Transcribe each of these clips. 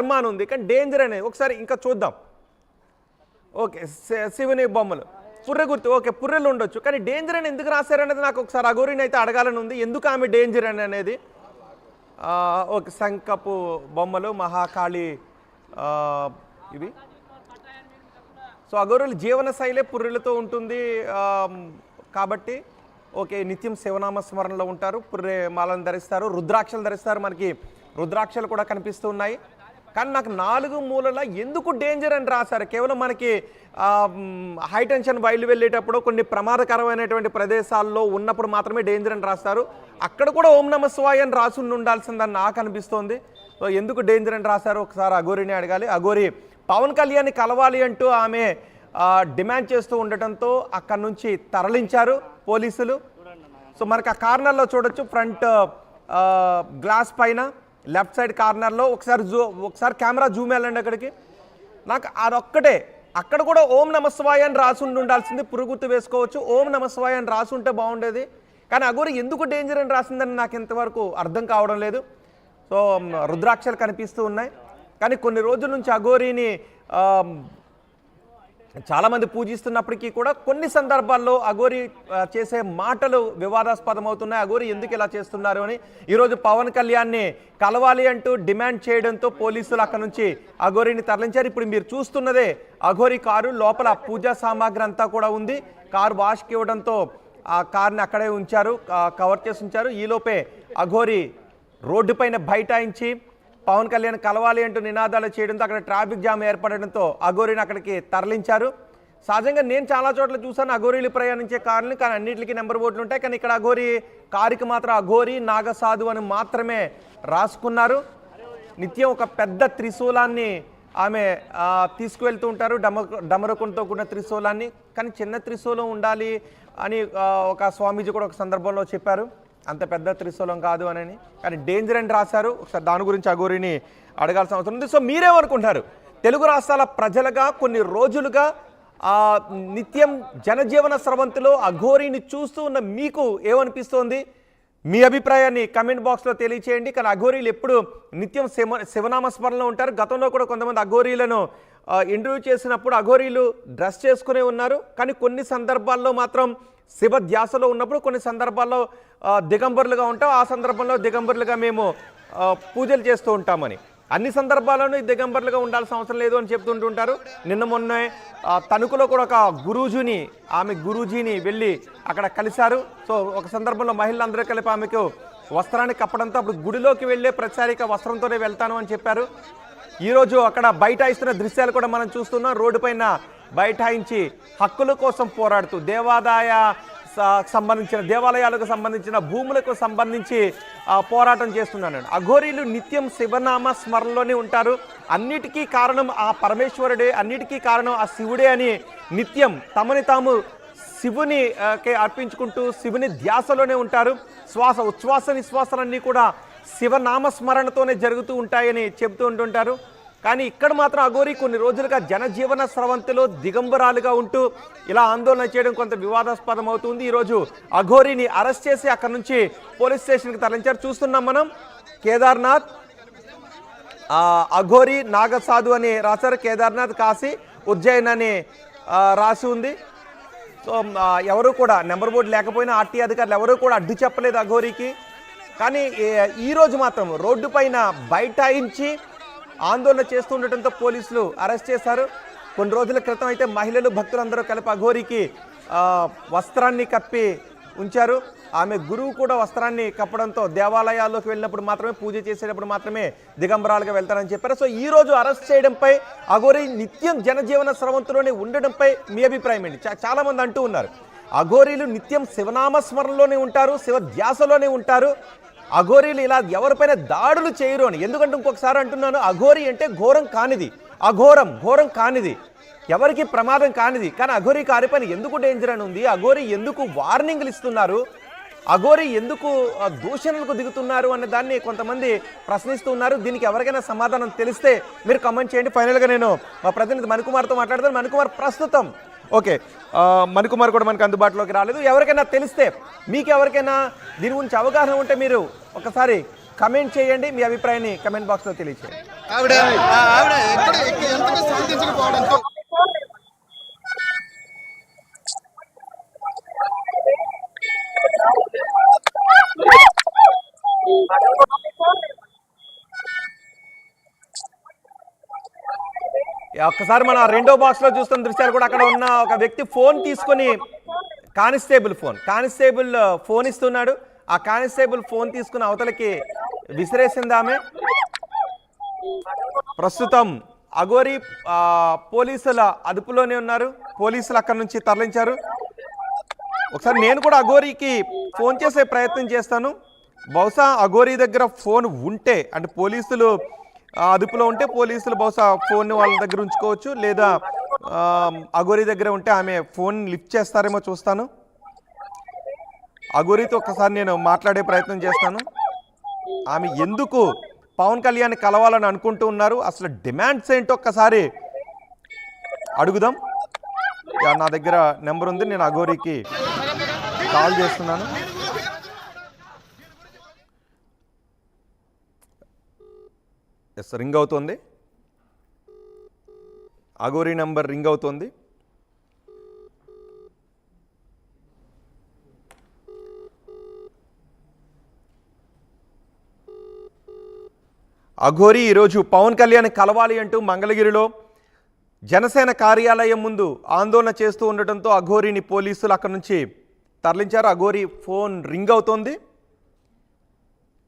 కర్మాన్ ఉంది కానీ డేంజర్ అనేది ఒకసారి ఇంకా చూద్దాం. ఓకే, శివుని బొమ్మలు పుర్రె గుర్తు, ఓకే పుర్రెలు ఉండొచ్చు కానీ డేంజర్ అని ఎందుకు రాశారనేది నాకు ఒకసారి అఘోరిని అయితే అడగాలని ఉంది. ఎందుకు ఆమె డేంజర్ అని అనేది. ఓకే, శంఖపు బొమ్మలు, మహాకాళి ఇవి. సో అఘోరుల జీవన శైలే పుర్రెలతో ఉంటుంది కాబట్టి ఓకే నిత్యం శివనామ స్మరణలో ఉంటారు, పుర్రె మాలను ధరిస్తారు, రుద్రాక్షలు ధరిస్తారు. మనకి రుద్రాక్షలు కూడా కనిపిస్తూ ఉన్నాయి. కానీ నాకు 4 మూలల ఎందుకు డేంజర్ అని రాశారు. కేవలం మనకి హై టెన్షన్ వైర్లు వెళ్ళేటప్పుడు కొన్ని ప్రమాదకరమైనటువంటి ప్రదేశాల్లో ఉన్నప్పుడు మాత్రమే డేంజర్ అని రాస్తారు. అక్కడ కూడా ఓం నమ శివాయ అని రాసి ఉండాల్సిందని నాకు అనిపిస్తోంది. సో ఎందుకు డేంజర్ అని రాశారు ఒకసారి అఘోరిని అడగాలి. అఘోరి పవన్ కళ్యాణ్ని కలవాలి అంటూ ఆమె డిమాండ్ చేస్తూ ఉండటంతో అక్కడి నుంచి తరలించారు పోలీసులు. సో మనకు ఆ కార్నర్లో చూడొచ్చు, ఫ్రంట్ గ్లాస్ పైన లెఫ్ట్ సైడ్ కార్నర్లో ఒకసారి కెమెరా జూమ్ వెళ్ళండి అక్కడికి. నాకు అదొక్కటే, అక్కడ కూడా ఓం నమ శివాయ అని రాసి ఉండాల్సింది. పురుగుర్తు వేసుకోవచ్చు, ఓం నమ శివాయ అని రాసి ఉంటే బాగుండేది. కానీ అఘోరి ఎందుకు డేంజర్ అని రాసిందని నాకు ఇంతవరకు అర్థం కావడం లేదు. సో రుద్రాక్షలు కనిపిస్తూ ఉన్నాయి కానీ కొన్ని రోజుల నుంచి అఘోరిని చాలామంది పూజిస్తున్నప్పటికీ కూడా కొన్ని సందర్భాల్లో అఘోరి చేసే మాటలు వివాదాస్పదం అవుతున్నాయి. అఘోరి ఎందుకు ఇలా చేస్తున్నారు అని ఈరోజు పవన్ కళ్యాణ్ని కలవాలి అంటూ డిమాండ్ చేయడంతో పోలీసులు అక్కడ నుంచి అఘోరిని తరలించారు. ఇప్పుడు మీరు చూస్తున్నదే అఘోరి కారు, లోపల పూజా సామాగ్రి అంతా కూడా ఉంది. కారు వాష్కి ఇవ్వడంతో ఆ కార్ని అక్కడే ఉంచారు, కవర్ చేసి ఉంచారు. ఈలోపే అఘోరి రోడ్డు పైన బైఠాయించి పవన్ కళ్యాణ్ కలవాలి అంటూ నినాదాలు చేయడంతో అక్కడ ట్రాఫిక్ జామ్ ఏర్పడడంతో అఘోరిని అక్కడికి తరలించారు. సహజంగా నేను చాలా చోట్ల చూసాను అఘోరీలు ప్రయాణించే కార్లు, కానీ అన్నింటికి నెంబర్ బోర్డులు ఉంటాయి. కానీ ఇక్కడ అఘోరి కారుకి మాత్రం అఘోరి నాగసాధు అని మాత్రమే రాసుకున్నారు. నిత్యం ఒక పెద్ద త్రిశూలాన్ని ఆమె తీసుకువెళ్తూ ఉంటారు, డమరుకంతో కూడిన త్రిశూలాన్ని. కానీ చిన్న త్రిశూలం ఉండాలి అని ఒక స్వామీజీ కూడా ఒక సందర్భంలో చెప్పారు, అంత పెద్ద త్రిశూలం కాదు అని. కానీ డేంజర్ అని రాశారు. ఒకసారి దాని గురించి అఘోరిని అడగాల్సిన అవసరం ఉంది. సో మీరేమనుకుంటారు? తెలుగు రాష్ట్రాల ప్రజలుగా కొన్ని రోజులుగా నిత్యం జనజీవన స్రవంతిలో అఘోరిని చూస్తూ ఉన్న మీకు ఏమనిపిస్తోంది? మీ అభిప్రాయాన్ని కమెంట్ బాక్స్లో తెలియచేయండి. కానీ అఘోరీలు ఎప్పుడు నిత్యం శివనామస్మరణలో ఉంటారు. గతంలో కూడా కొంతమంది అఘోరీలను ఇంటర్వ్యూ చేసినప్పుడు అఘోరీలు డ్రెస్ చేసుకునే ఉన్నారు. కానీ కొన్ని సందర్భాల్లో మాత్రం శివ ధ్యాసలో ఉన్నప్పుడు కొన్ని సందర్భాల్లో దిగంబరులుగా ఉంటాం. ఆ సందర్భంలో దిగంబరులుగా మేము పూజలు చేస్తూ ఉంటామని. అన్ని సందర్భాల్లోనూ దిగంబరులుగా ఉండాల్సిన అవసరం లేదు అని చెప్తుంటుంటారు. నిన్న మొన్న తణుకులో కూడా ఒక ఆమె గురూజీని వెళ్ళి అక్కడ కలిశారు. సో ఒక సందర్భంలో మహిళలందరూ కలిపి ఆమెకు వస్త్రాన్ని కప్పడంతో అప్పుడు గుడిలోకి వెళ్ళే ప్రతిసారిక వస్త్రంతోనే వెళ్తాను అని చెప్పారు. ఈరోజు అక్కడ బైఠాయిస్తున్న దృశ్యాలు కూడా మనం చూస్తున్నాం. రోడ్డు పైన బైఠాయించి హక్కుల కోసం పోరాడుతూ దేవాలయాలకు సంబంధించిన భూములకు సంబంధించి పోరాటం చేస్తున్నాను. అఘోరీలు నిత్యం శివనామ స్మరణలోనే ఉంటారు. అన్నిటికీ కారణం ఆ పరమేశ్వరుడే, అన్నిటికీ కారణం ఆ శివుడే అని నిత్యం తమని తాము శివుని అర్పించుకుంటూ శివుని ధ్యాసలోనే ఉంటారు. ఉచ్ఛ్వాస నిశ్వాసాలన్నీ కూడా శివనామస్మరణతోనే జరుగుతూ ఉంటాయని చెబుతూ ఉంటుంటారు. కానీ ఇక్కడ మాత్రం అఘోరి కొన్ని రోజులుగా జనజీవన స్రవంతిలో దిగంబరాలుగా ఉంటూ ఇలా ఆందోళన చేయడం కొంత వివాదాస్పదం అవుతుంది. ఈరోజు అఘోరిని అరెస్ట్ చేసి అక్కడ నుంచి పోలీస్ స్టేషన్కి తరలించారు. చూస్తున్నాం మనం కేదార్నాథ్ అఘోరి నాగసాధు అని రాశారు. కేదార్నాథ్, కాశీ, ఉజ్జయిన్ అని రాసి ఉంది. సో ఎవరు కూడా నెంబర్ బోర్డు లేకపోయినా ఆర్టీ అధికారులు ఎవరూ కూడా అడ్డు చెప్పలేదు అఘోరికి. కానీ ఈరోజు మాత్రం రోడ్డు పైన బైఠాయించి ఆందోళన చేస్తూ ఉండటంతో పోలీసులు అరెస్ట్ చేశారు. కొన్ని రోజుల క్రితం అయితే మహిళలు భక్తులందరూ కలిపి అఘోరికి వస్త్రాన్ని కప్పి ఉంచారు. ఆమె గురువు కూడా వస్త్రాన్ని కప్పడంతో దేవాలయాల్లోకి వెళ్ళినప్పుడు మాత్రమే, పూజ చేసేటప్పుడు మాత్రమే దిగంబరాలుగా వెళ్తారని చెప్పారు. సో ఈ రోజు అరెస్ట్ చేయడంపై, అఘోరి నిత్యం జనజీవన స్రవంతిలోనే ఉండడంపై మీ అభిప్రాయం ఏంటి? చాలా మంది అంటూ ఉన్నారు అఘోరీలు నిత్యం శివనామస్మరణలోనే ఉంటారు, శివ ధ్యాసలోనే ఉంటారు, అఘోరీలు ఇలా ఎవరిపైన దాడులు చేయరు అని. ఎందుకంటే ఇంకొకసారి అంటున్నాను, అఘోరి అంటే ఘోరం కానిది, ఘోరం కానిది, ఎవరికి ప్రమాదం కానిది. కానీ అఘోరి కారిపైన ఎందుకు డేంజర్ అని ఉంది? అఘోరి ఎందుకు వార్నింగ్లు ఇస్తున్నారు? అఘోరి ఎందుకు దూషణలకు దిగుతున్నారు అనే దాన్ని కొంతమంది ప్రశ్నిస్తూ ఉన్నారు. దీనికి ఎవరికైనా సమాధానం తెలిస్తే మీరు కమెంట్ చేయండి. ఫైనల్గా నేను మా ప్రతినిధి మణికుమార్తో మాట్లాడతాను. మణికుమార్, ప్రస్తుతం ఓకే మణికుమార్ కూడా మనకు అందుబాటులోకి రాలేదు. ఎవరికైనా తెలిస్తే, మీకు ఎవరికైనా దీని గురించి అవగాహన ఉంటే మీరు ఒకసారి కమెంట్ చేయండి. మీ అభిప్రాయాన్ని కమెంట్ బాక్స్లో తెలియచేయండి. ఆవిడ ఆవిడ ఎక్కడ ఎంతగా శాంతించకపోవడంతో ఒక్కసారి మన రెండో బాక్స్ లో చూస్తున్న దృశ్యాలు కూడా అక్కడ ఉన్న ఒక వ్యక్తి ఫోన్ తీసుకొని కానిస్టేబుల్ ఫోన్ ఇస్తున్నాడు. ఆ కానిస్టేబుల్ ఫోన్ తీసుకుని అవతలకి విసిరేసింది ఆమె. ప్రస్తుతం అఘోరి పోలీసుల అదుపులోనే ఉన్నారు. పోలీసులు అక్కడ నుంచి తరలించారు. ఒకసారి నేను కూడా అఘోరికి ఫోన్ చేసే ప్రయత్నం చేస్తాను. బహుశా అఘోరి దగ్గర ఫోన్ ఉంటే, అంటే పోలీసులు అదుపులో ఉంటే పోలీసులు బహుశా ఫోన్ వాళ్ళ దగ్గర ఉంచుకోవచ్చు, లేదా అఘోరి దగ్గర ఉంటే ఆమె ఫోన్ లిఫ్ట్ చేస్తారేమో చూస్తాను. అఘోరితో ఒక్కసారి నేను మాట్లాడే ప్రయత్నం చేస్తాను. ఆమె ఎందుకు పవన్ కళ్యాణ్ కలవాలని అనుకుంటూ ఉన్నారు, అసలు డిమాండ్స్ ఏంటో ఒక్కసారి అడుగుదాం. నా దగ్గర నెంబర్ ఉంది, నేను అఘోరికి కాల్ చేస్తున్నాను. ఎస్, రింగ్ అవుతుంది. అఘోరి నెంబర్ రింగ్ అవుతుంది. అఘోరి ఈరోజు పవన్ కళ్యాణ్ కలవాలి అంటూ మంగళగిరిలో జనసేన కార్యాలయం ముందు ఆందోళన చేస్తూ ఉండటంతో అఘోరిని పోలీసులు అక్కడి నుంచి తరలించారు. అఘోరి ఫోన్ రింగ్ అవుతోంది,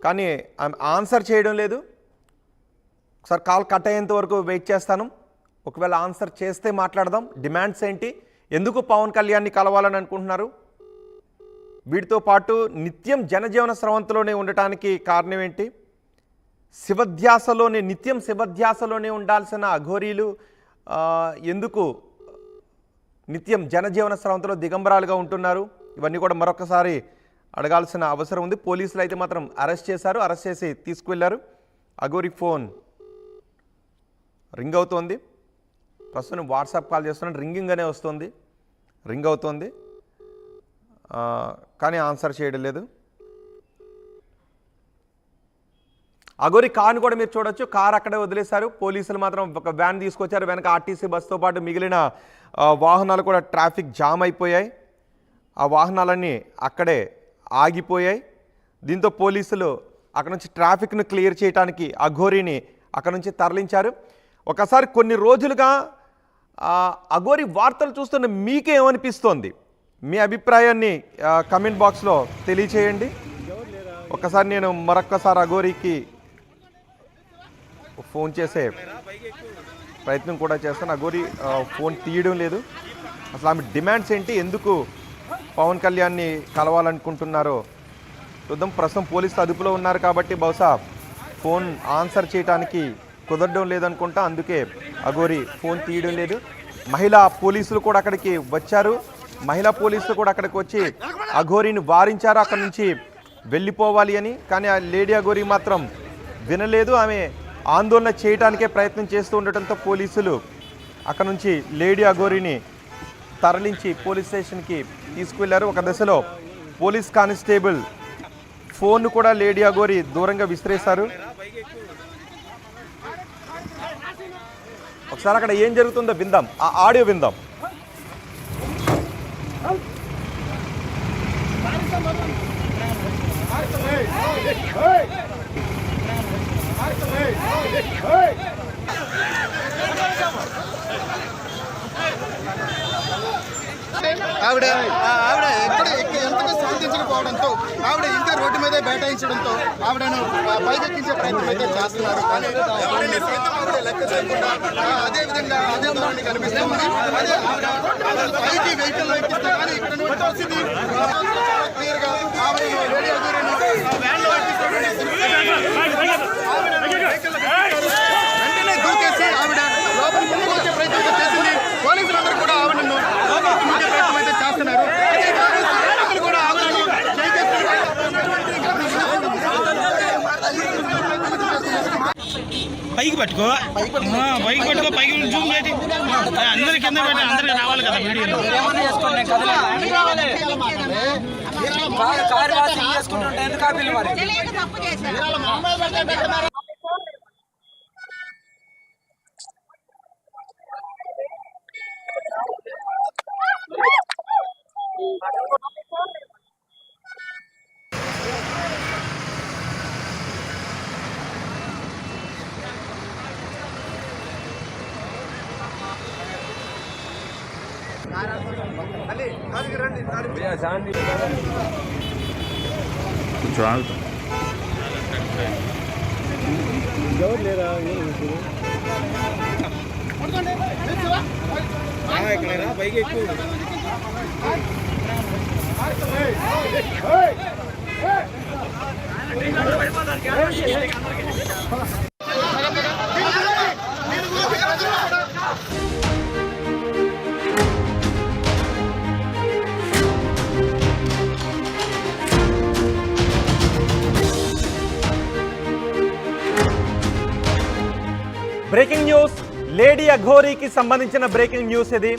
కానీ ఆమె ఆన్సర్ చేయడం లేదు. ఒకసారి కాల్ కట్ అయ్యేంత వరకు వెయిట్ చేస్తాను. ఒకవేళ ఆన్సర్ చేస్తే మాట్లాడదాం. డిమాండ్స్ ఏంటి, ఎందుకు పవన్ కళ్యాణ్ని కలవాలని అనుకుంటున్నారు, వీటితో పాటు నిత్యం జనజీవన స్రవంతిలోనే ఉండటానికి కారణం ఏంటి, నిత్యం శివధ్యాసలోనే ఉండాల్సిన అఘోరీలు ఎందుకు నిత్యం జనజీవన స్రవంతిలో దిగంబరాలుగా ఉంటున్నారు, ఇవన్నీ కూడా మరొకసారి అడగాల్సిన అవసరం ఉంది. పోలీసులు అయితే మాత్రం అరెస్ట్ చేశారు. అరెస్ట్ చేసి తీసుకువెళ్ళారు. అఘోరి ఫోన్ రింగ్ అవుతోంది. ప్రస్తుతం వాట్సాప్ కాల్ చేస్తున్నాను. రింగింగ్ అనే వస్తుంది, రింగ్ అవుతోంది, కానీ ఆన్సర్ చేయడం లేదు. అఘోరి కార్ను కూడా మీరు చూడొచ్చు. కార్ అక్కడే వదిలేశారు. పోలీసులు మాత్రం ఒక వ్యాన్ తీసుకొచ్చారు. వెనక ఆర్టీసీ బస్సుతో పాటు మిగిలిన వాహనాలు కూడా ట్రాఫిక్ జామ్ అయిపోయాయి. ఆ వాహనాలన్నీ అక్కడే ఆగిపోయాయి. దీంతో పోలీసులు అక్కడ నుంచి ట్రాఫిక్ను క్లియర్ చేయడానికి అఘోరిని అక్కడ నుంచి తరలించారు. ఒకసారి కొన్ని రోజులుగా అఘోరి వార్తలు చూస్తున్న మీకేమనిపిస్తోంది, మీ అభిప్రాయాన్ని కమెంట్ బాక్స్లో తెలియచేయండి. ఒకసారి నేను మరొక్కసారి అఘోరికి ఫోన్ చేసే ప్రయత్నం కూడా చేస్తాను. అఘోరి ఫోన్ తీయడం లేదు. అసలు ఆమె డిమాండ్స్ ఏంటి, ఎందుకు పవన్ కళ్యాణ్ని కలవాలనుకుంటున్నారో చూద్దాం. ప్రస్తుతం పోలీసులు అదుపులో ఉన్నారు కాబట్టి బహుశా ఫోన్ ఆన్సర్ చేయడానికి కుదరడం లేదనుకుంటా, అందుకే అఘోరి ఫోన్ తీయడం లేదు. మహిళా పోలీసులు కూడా అక్కడికి వచ్చారు. మహిళా పోలీసులు కూడా అక్కడికి వచ్చి అఘోరిని వారించారు అక్కడి నుంచి వెళ్ళిపోవాలి అని. కానీ ఆ లేడీ అఘోరి మాత్రం వినలేదు. ఆమె ఆందోళన చేయడానికే ప్రయత్నం చేస్తూ ఉండటంతో పోలీసులు అక్కడ నుంచి లేడీ అఘోరిని తరలించి పోలీస్ స్టేషన్కి తీసుకువెళ్లారు. ఒక దశలో పోలీస్ కానిస్టేబుల్ ఫోన్ను కూడా లేడీ అఘోరి దూరంగా విసిరేశారు. ఒకసారి అక్కడ ఏం జరుగుతుందో విందాం, ఆ ఆడియో విందాం. ఆవిడ ఆవిడ ఎంతగా శాంతించకపోవడంతో ఆవిడ ఇంకా రోడ్డు మీదే బైఠాయించడంతో ఆవిడను పైకెక్కించే ప్రయత్నం అయితే చేస్తున్నారు. కానీ ఆవిడ లెక్క చేయకుండా అదే విధంగా అదే ధోరణి కనిపిస్తుంది. అదే ఆవిడ పైకి వెహికల్లో ఎక్కిస్తే కానీ ఇక్కడ పరిస్థితి క్లియర్గా ఆవిడను రేడియో వ్యాన్లో వెంటనే దూకేసి ఆవిడ లోపలికి ముందుకొచ్చే ప్రయత్నం చేసింది. పోలీసులందరూ కూడా ఆవిడను లోపలికి ముందే ప్రయత్నం అయితే చేస్తున్నారు. కూడా ఆవిడను పైకి పట్టుకో, పైకి పట్టుకో, పైకి జూమ్ చేసి అందరి కింద పెట్టి అందరికి రావాలి కదా వీడియోలో. కొంచెం ఆగుతాం. బ్రేకింగ్ న్యూస్, లేడీ అఘోరీకి సంబంధించిన బ్రేకింగ్ న్యూస్ ఇది.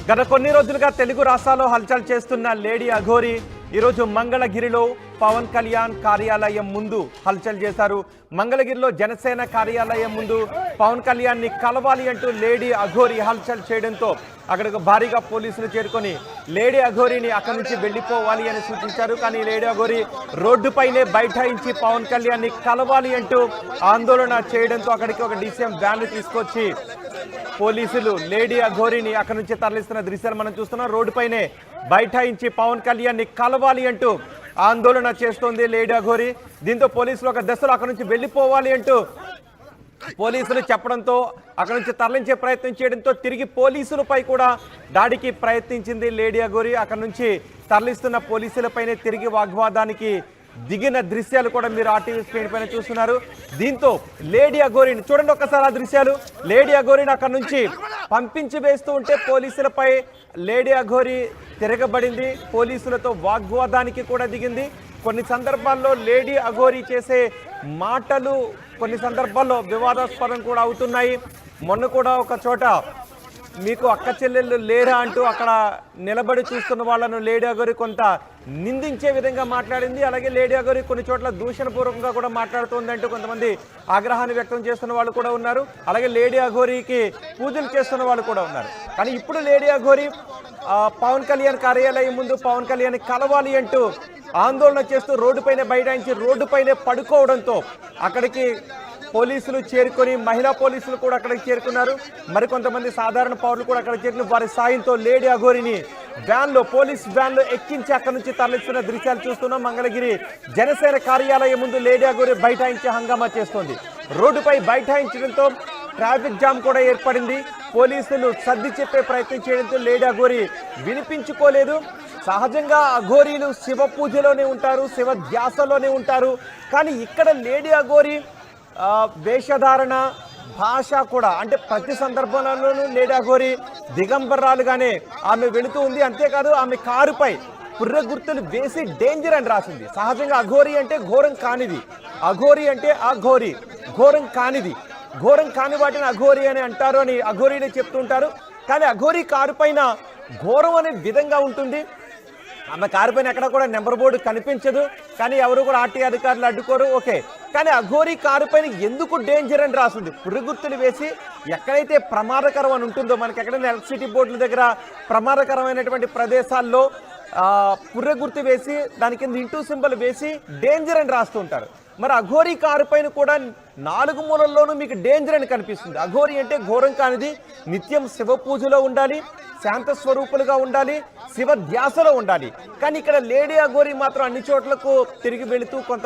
గత కొన్ని రోజులుగా తెలుగు రాష్ట్రాల్లో హల్చల్ చేస్తున్న లేడీ అఘోరీ ఈరోజు మంగళగిరిలో పవన్ కళ్యాణ్ కార్యాలయం ముందు హల్చల్ చేశారు. మంగళగిరిలో జనసేన కార్యాలయం ముందు పవన్ కళ్యాణ్ ని కలవాలి అంటూ లేడీ అఘోరీ హల్చల్ చేయడంతో అక్కడికి భారీగా పోలీసులు చేరుకొని లేడీ అఘోరీని అక్కడి నుంచి వెళ్ళిపోవాలి అని సూచించారు. కానీ లేడీ అఘోరీ రోడ్డుపైనే బైఠాయించి పవన్ కళ్యాణ్ ని కలవాలి అంటూ ఆందోళన చేయడంతో అక్కడికి ఒక DCM వ్యాన్లు తీసుకొచ్చి పోలీసులు లేడీ అఘోరీని అక్కడి నుంచి తరలిస్తున్న దృశ్యాలు మనం చూస్తున్నాం. రోడ్డుపైనే బైఠాయించి పవన్ కళ్యాణ్ ని కలవాలి అంటూ ఆందోళన చేస్తోంది లేడీ అఘోరీ. దీంతో పోలీసులు ఒక దశలో అక్కడి నుంచి వెళ్ళిపోవాలి అంటూ పోలీసులు చెప్పడంతో అక్కడి నుంచి తరలించే ప్రయత్నం చేయడంతో తిరిగి పోలీసులపై కూడా దాడికి ప్రయత్నించింది లేడీ అఘోరీ. అక్కడి నుంచి తరలిస్తున్న పోలీసులపైనే తిరిగి వాగ్వాదానికి దిగిన దృశ్యాలు కూడా మీరు RTV స్క్రీన్ పైన చూస్తున్నారు. దీంతో లేడీ అఘోరీని చూడండి ఒక్కసారి ఆ దృశ్యాలు. లేడీ అఘోరీని అక్కడి నుంచి పంపించి వేస్తూ ఉంటే పోలీసులపై లేడీ అఘోరీ తిరగబడింది. పోలీసులతో వాగ్వాదానికి కూడా దిగింది. కొన్ని సందర్భాల్లో లేడీ అఘోరీ చేసే మాటలు కొన్ని సందర్భాల్లో వివాదాస్పదం కూడా అవుతున్నాయి. మొన్న కూడా ఒక చోట మీకు అక్క చెల్లెళ్ళు లేరా అంటూ అక్కడ నిలబడి చూస్తున్న వాళ్ళను లేడీ అఘోరీ కొంత నిందించే విధంగా మాట్లాడింది. అలాగే లేడీ అఘోరీ కొన్ని చోట్ల దూషణపూర్వకంగా కూడా మాట్లాడుతుంది అంటూ కొంతమంది ఆగ్రహాన్ని వ్యక్తం చేస్తున్న వాళ్ళు కూడా ఉన్నారు. అలాగే లేడీ అఘోరీకి పూజలు చేస్తున్న వాళ్ళు కూడా ఉన్నారు. కానీ ఇప్పుడు లేడీ అఘోరీ పవన్ కళ్యాణ్ కార్యాలయం ముందు పవన్ కళ్యాణ్ కలవాలి అంటూ ఆందోళన చేస్తూ రోడ్డుపైనే బైఠాయించి రోడ్డుపైనే పడుకోవడంతో అక్కడికి పోలీసులు చేరుకొని మహిళా పోలీసులు కూడా అక్కడికి చేరుకున్నారు. మరికొంతమంది సాధారణ పౌరులు కూడా అక్కడ చేరుకుని వారి సాయంతో లేడీ అఘోరీని వ్యాన్లో పోలీస్ వ్యాన్లో ఎక్కించి అక్కడి నుంచి తరలిస్తున్న దృశ్యాలు చూస్తున్నాం. మంగళగిరి జనసేన కార్యాలయం ముందు లేడీ అఘోరీ బైఠాయించి హంగామా చేస్తోంది. రోడ్డుపై బైఠాయించడంతో ట్రాఫిక్ జామ్ కూడా ఏర్పడింది. పోలీసులు సర్ది చెప్పే ప్రయత్నం చేయడంతో లేడీ అఘోరీ వినిపించుకోలేదు. సహజంగా అఘోరీలు శివ పూజలోనే ఉంటారు, శివ ధ్యాసలోనే ఉంటారు. కానీ ఇక్కడ లేడీ అఘోరీ వేషధారణ భాష కూడా అంటే ప్రతి సందర్భంలోనూ లేడీ అఘోరీ దిగంబరాలుగానే ఆమె వెళుతూ ఉంది. అంతేకాదు ఆమె కారుపై పుర్రె గుర్తులు వేసి డేంజర్ అని రాసింది. సహజంగా అఘోరీ అంటే ఘోరం కానిది, అఘోరీ అంటే అఘోరీ ఘోరం కానిది, ఘోరం కాని వాటిని అఘోరీ అని అంటారు అని అఘోరీలే చెప్తుంటారు. కానీ అఘోరీ కారు పైన ఘోరం అనే విధంగా ఉంటుంది. ఆమె కారు పైన ఎక్కడ కూడా నెంబర్ బోర్డు కనిపించదు. కానీ ఎవరు కూడా RT అధికారులు అడ్డుకోరు. ఓకే, కానీ అఘోరీ కారు పైన ఎందుకు డేంజర్ అని రాస్తుంది? పురుగుర్తులు వేసి ఎక్కడైతే ప్రమాదకరం అని ఉంటుందో, మనకి ఎక్కడైనా ఎలక్ట్రిసిటీ బోర్డుల దగ్గర ప్రమాదకరమైనటువంటి ప్రదేశాల్లో పుర్రె గుర్తు వేసి దాని కింద ఇంటూ సింబల్ వేసి డేంజర్ అని రాస్తూ ఉంటారు. మరి అఘోరీ కారు పైన కూడా 4 మూలల్లోనూ మీకు డేంజర్ అని కనిపిస్తుంది. అఘోరీ అంటే ఘోరం కానిది, నిత్యం శివ పూజలో ఉండాలి, శాంత స్వరూపులుగా ఉండాలి, శివ ధ్యాసలో ఉండాలి. కానీ ఇక్కడ లేడీ అఘోరీ మాత్రం అన్ని చోట్లకు తిరిగి వెళుతూ కొంత